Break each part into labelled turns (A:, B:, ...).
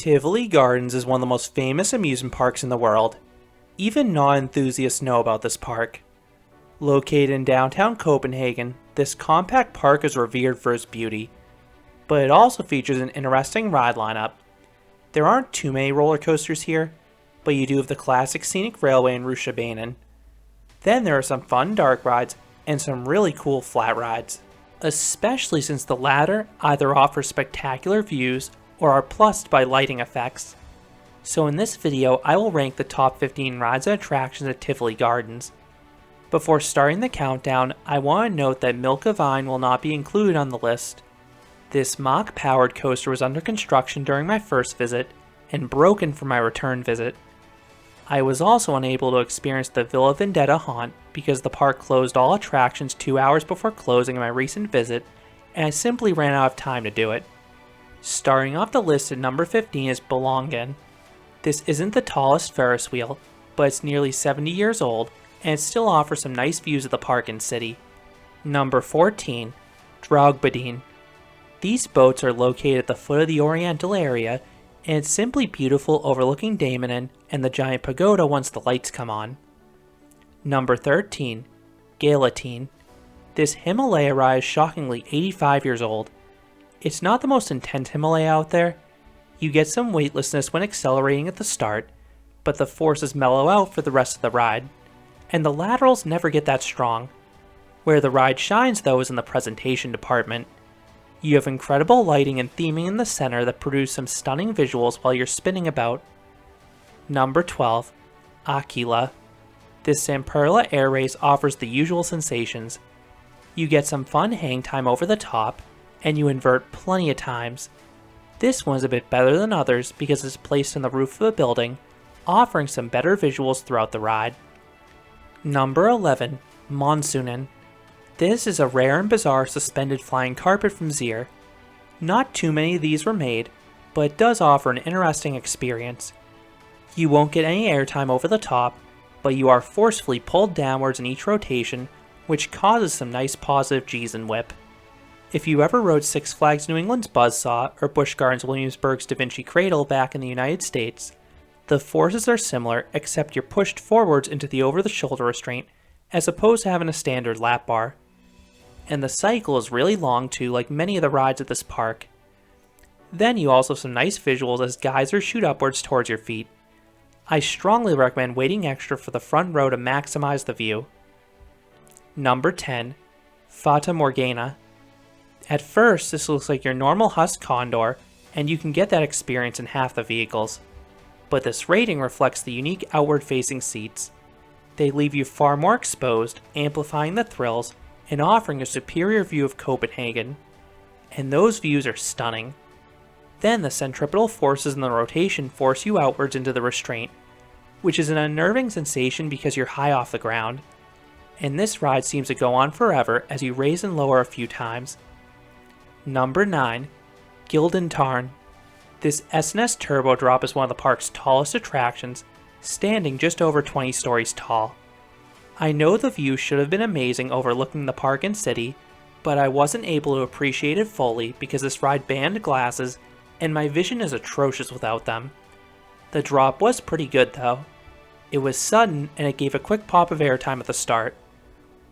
A: Tivoli Gardens is one of the most famous amusement parks in the world. Even non-enthusiasts know about this park. Located in downtown Copenhagen, this compact park is revered for its beauty, but it also features an interesting ride lineup. There aren't too many roller coasters here, but you do have the classic scenic railway in Rutschebanen. Then there are some fun dark rides and some really cool flat rides, especially since the latter either offer spectacular views or are plussed by lighting effects. So in this video, I will rank the top 15 rides and attractions at Tivoli Gardens. Before starting the countdown, I want to note that Milk of Vine will not be included on the list. This mock-powered coaster was under construction during my first visit and broken for my return visit. I was also unable to experience the Villa Vendetta haunt because the park closed all attractions 2 hours before closing in my recent visit, and I simply ran out of time to do it. Starting off the list at number 15 is Ballongyngen. This isn't the tallest Ferris wheel, but it's nearly 70 years old, and it still offers some nice views of the park and city. Number 14, Dragebaadene. These boats are located at the foot of the Oriental area, and it's simply beautiful overlooking Daemonen and the giant pagoda once the lights come on. Number 13, Galejen. This Himalaya ride is shockingly 85 years old. It's not the most intense Himalaya out there. You get some weightlessness when accelerating at the start, but the forces mellow out for the rest of the ride, and the laterals never get that strong. Where the ride shines though is in the presentation department. You have incredible lighting and theming in the center that produce some stunning visuals while you're spinning about. Number 12, Aquila. This Zamperla air race offers the usual sensations. You get some fun hang time over the top, and you invert plenty of times. This one's a bit better than others because it's placed on the roof of a building, offering some better visuals throughout the ride. Number 11, Minen. This is a rare and bizarre suspended flying carpet from Zier. Not too many of these were made, but it does offer an interesting experience. You won't get any airtime over the top, but you are forcefully pulled downwards in each rotation, which causes some nice positive G's and whip. If you ever rode Six Flags New England's Buzzsaw or Busch Gardens Williamsburg's Da Vinci Cradle back in the United States, the forces are similar except you're pushed forwards into the over-the-shoulder restraint as opposed to having a standard lap bar. And the cycle is really long too, like many of the rides at this park. Then you also have some nice visuals as geysers shoot upwards towards your feet. I strongly recommend waiting extra for the front row to maximize the view. Number 10, Fatamorgana. At first, this looks like your normal Husk Condor, and you can get that experience in half the vehicles. But this rating reflects the unique outward-facing seats. They leave you far more exposed, amplifying the thrills, and offering a superior view of Copenhagen. And those views are stunning. Then the centripetal forces in the rotation force you outwards into the restraint, which is an unnerving sensation because you're high off the ground. And this ride seems to go on forever as you raise and lower a few times. Number 9, Gyldne Tarn. This S&S Turbo Drop is one of the park's tallest attractions, standing just over 20 stories tall. I know the view should have been amazing overlooking the park and city, but I wasn't able to appreciate it fully because this ride banned glasses, and my vision is atrocious without them. The drop was pretty good though. It was sudden and it gave a quick pop of airtime at the start.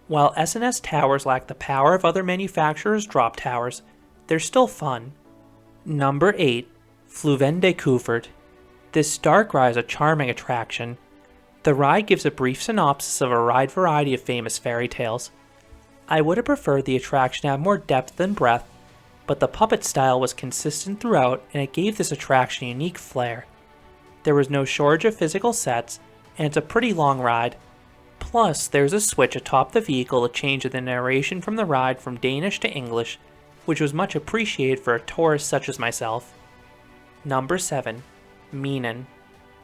A: While S&S towers lack the power of other manufacturers' drop towers, they're still fun. Number 8, Flyvende Kuffert. This dark ride is a charming attraction. The ride gives a brief synopsis of a wide variety of famous fairy tales. I would have preferred the attraction to have more depth than breadth, but the puppet style was consistent throughout and it gave this attraction a unique flair. There was no shortage of physical sets, and it's a pretty long ride. Plus, there's a switch atop the vehicle to change the narration from the ride from Danish to English, which was much appreciated for a tourist such as myself. Number 7, Minen.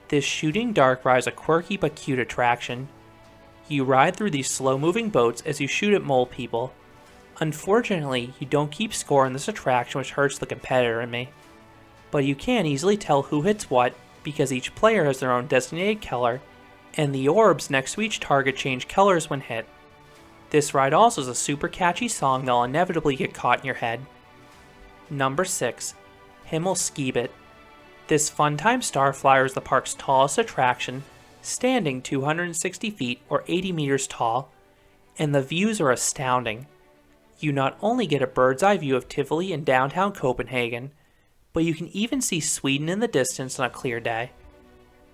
A: This shooting dark ride is a quirky but cute attraction. You ride through these slow-moving boats as you shoot at mole people. Unfortunately, you don't keep score in this attraction, which hurts the competitor in me. But you can easily tell who hits what because each player has their own designated color, and the orbs next to each target change colors when hit. This ride also has a super catchy song that'll inevitably get caught in your head. Number 6, Himmelskibet. This Funtime Starflyer is the park's tallest attraction, standing 260 feet or 80 meters tall, and the views are astounding. You not only get a bird's eye view of Tivoli in downtown Copenhagen, but you can even see Sweden in the distance on a clear day.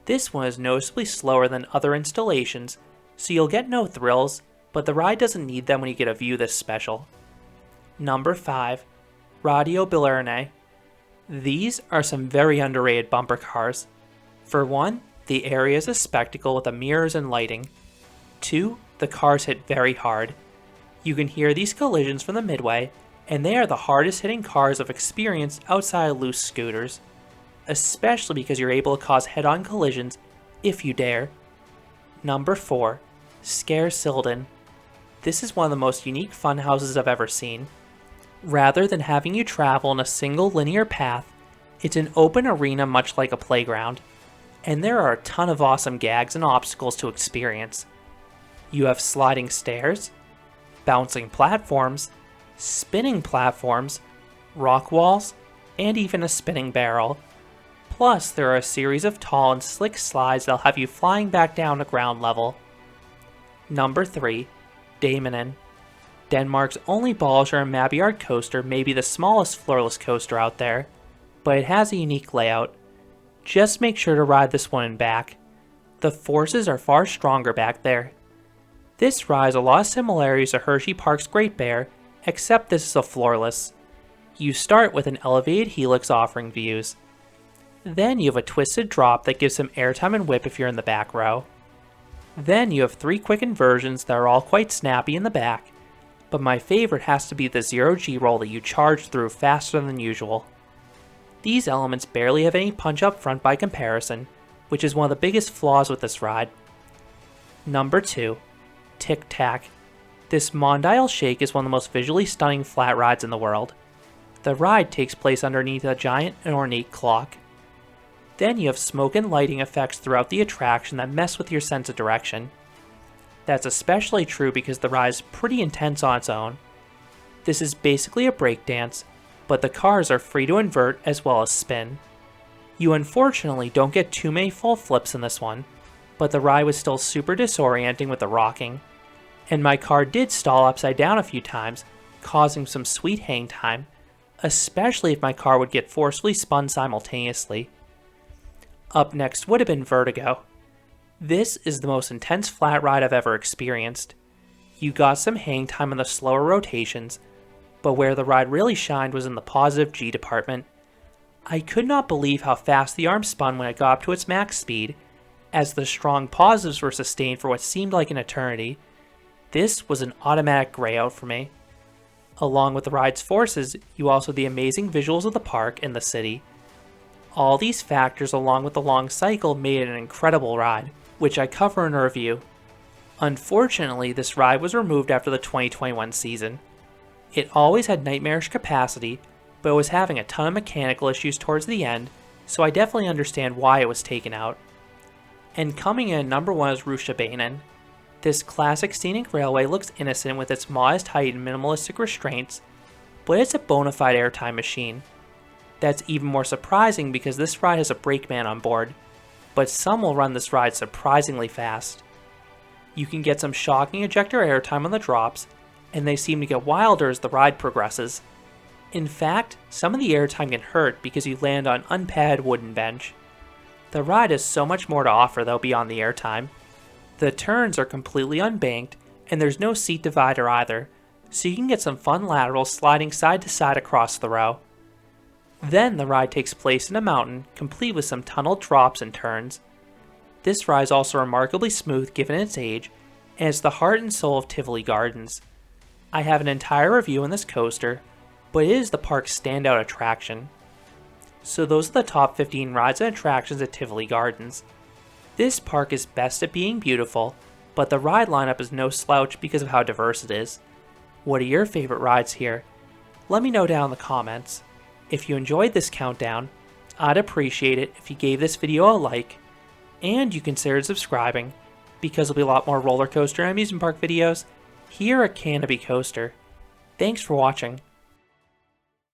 A: This one is noticeably slower than other installations, so you'll get no thrills, but the ride doesn't need them when you get a view this special. Number 5. Radiobilerne. These are some very underrated bumper cars. For one, the area is a spectacle with the mirrors and lighting. 2, the cars hit very hard. You can hear these collisions from the midway, and they are the hardest hitting cars I've experienced outside of loose scooters, especially because you're able to cause head-on collisions if you dare. Number 4. Skaersilden. This is one of the most unique fun houses I've ever seen. Rather than having you travel in a single linear path, it's an open arena much like a playground, and there are a ton of awesome gags and obstacles to experience. You have sliding stairs, bouncing platforms, spinning platforms, rock walls, and even a spinning barrel. Plus, there are a series of tall and slick slides that'll have you flying back down to ground level. Number 3. Daemonen. Denmark's only Ballongyngen and Mabbeyard coaster may be the smallest floorless coaster out there, but it has a unique layout. Just make sure to ride this one in back. The forces are far stronger back there. This ride has a lot of similarities to Hershey Park's Great Bear, except this is a floorless. You start with an elevated helix offering views. Then you have a twisted drop that gives some airtime and whip if you're in the back row. Then you have 3 quick inversions that are all quite snappy in the back, but my favorite has to be the 0G roll that you charge through faster than usual. These elements barely have any punch up front by comparison, which is one of the biggest flaws with this ride. Number 2. Tik Tak. This Mondial Shake is one of the most visually stunning flat rides in the world. The ride takes place underneath a giant and ornate clock. Then you have smoke and lighting effects throughout the attraction that mess with your sense of direction. That's especially true because the ride is pretty intense on its own. This is basically a breakdance, but the cars are free to invert as well as spin. You unfortunately don't get too many full flips in this one, but the ride was still super disorienting with the rocking, and my car did stall upside down a few times, causing some sweet hang time, especially if my car would get forcefully spun simultaneously. Up next would have been Vertigo. This is the most intense flat ride I've ever experienced. You got some hang time on the slower rotations, but where the ride really shined was in the positive G department. I could not believe how fast the arm spun when it got up to its max speed, as the strong positives were sustained for what seemed like an eternity. This was an automatic gray out for me. Along with the ride's forces, you also have the amazing visuals of the park and the city. All these factors along with the long cycle made it an incredible ride, which I cover in a review. Unfortunately, this ride was removed after the 2021 season. It always had nightmarish capacity, but it was having a ton of mechanical issues towards the end, so I definitely understand why it was taken out. And coming in at number 1 is Rutschebanen. This classic scenic railway looks innocent with its modest height and minimalistic restraints, but it's a bona fide airtime machine. That's even more surprising because this ride has a brakeman on board, but some will run this ride surprisingly fast. You can get some shocking ejector airtime on the drops, and they seem to get wilder as the ride progresses. In fact, some of the airtime can hurt because you land on an unpadded wooden bench. The ride has so much more to offer though beyond the airtime. The turns are completely unbanked, and there's no seat divider either, so you can get some fun laterals sliding side to side across the row. Then the ride takes place in a mountain, complete with some tunneled drops and turns. This ride is also remarkably smooth given its age, and it's the heart and soul of Tivoli Gardens. I have an entire review on this coaster, but it is the park's standout attraction. So those are the top 15 rides and attractions at Tivoli Gardens. This park is best at being beautiful, but the ride lineup is no slouch because of how diverse it is. What are your favorite rides here? Let me know down in the comments. If you enjoyed this countdown, I'd appreciate it if you gave this video a like, and you considered subscribing, because there'll be a lot more roller coaster and amusement park videos here at Canopy Coaster. Thanks for watching.